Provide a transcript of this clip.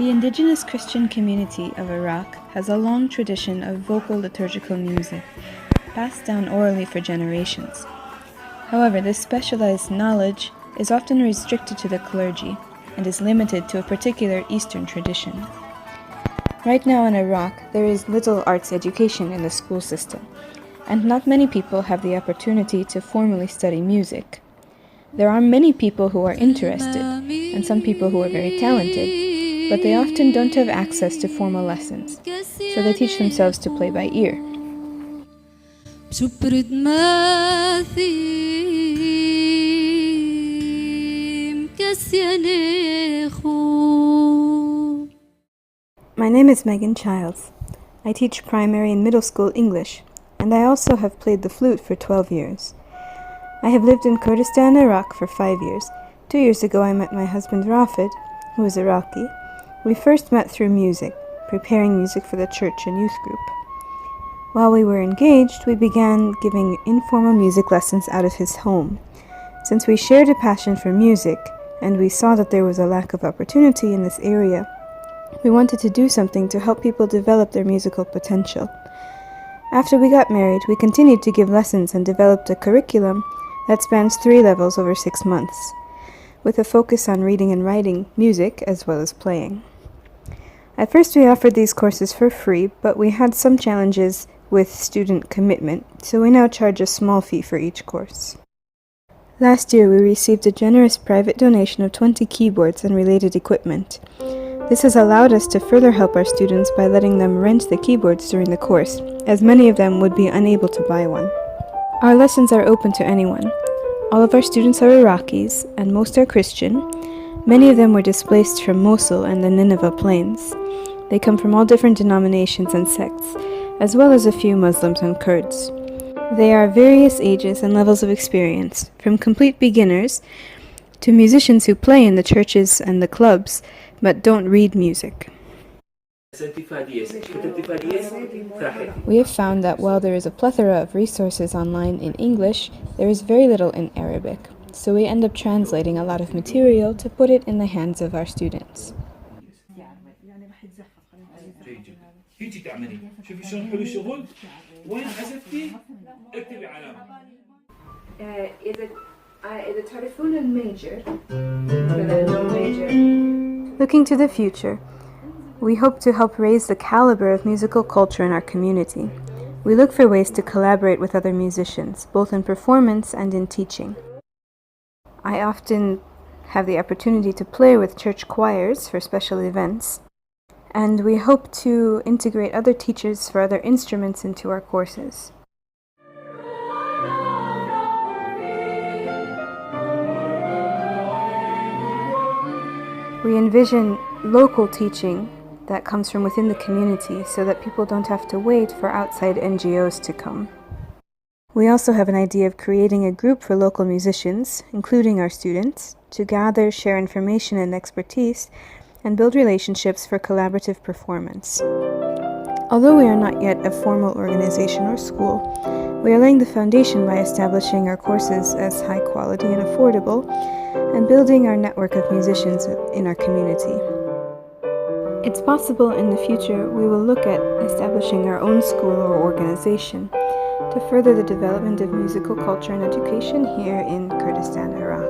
The indigenous Christian community of Iraq has a long tradition of vocal liturgical music, passed down orally for generations. However, this specialized knowledge is often restricted to the clergy and is limited to a particular Eastern tradition. Right now in Iraq, there is little arts education in the school system, and not many people have the opportunity to formally study music. There are many people who are interested, and some people who are very talented, but they often don't have access to formal lessons, so they teach themselves to play by ear. My name is Megan Childs. I teach primary and middle school English, and I also have played the flute for 12 years. I have lived in Kurdistan, Iraq for 5 years. 2 years ago I met my husband Rafid, who is Iraqi. We first met through music, preparing music for the church and youth group. While we were engaged, we began giving informal music lessons out of his home. Since we shared a passion for music, and we saw that there was a lack of opportunity in this area, we wanted to do something to help people develop their musical potential. After we got married, we continued to give lessons and developed a curriculum that spans 3 levels over 6 months, with a focus on reading and writing music as well as playing. At first we offered these courses for free, but we had some challenges with student commitment, so we now charge a small fee for each course. Last year we received a generous private donation of 20 keyboards and related equipment. This has allowed us to further help our students by letting them rent the keyboards during the course, as many of them would be unable to buy one. Our lessons are open to anyone. All of our students are Iraqis, and most are Christian. Many of them were displaced from Mosul and the Nineveh plains. They come from all different denominations and sects, as well as a few Muslims and Kurds. They are various ages and levels of experience, from complete beginners to musicians who play in the churches and the clubs, but don't read music. We have found that while there is a plethora of resources online in English, there is very little in Arabic, so we end up translating a lot of material to put it in the hands of our students. Looking to the future, we hope to help raise the caliber of musical culture in our community. We look for ways to collaborate with other musicians, both in performance and in teaching. I often have the opportunity to play with church choirs for special events, and we hope to integrate other teachers for other instruments into our courses. We envision local teaching that comes from within the community so that people don't have to wait for outside NGOs to come. We also have an idea of creating a group for local musicians, including our students, to gather, share information and expertise, and build relationships for collaborative performance. Although we are not yet a formal organization or school, we are laying the foundation by establishing our courses as high quality and affordable, and building our network of musicians in our community. It's possible in the future we will look at establishing our own school or organization to further the development of musical culture and education here in Kurdistan, Iraq.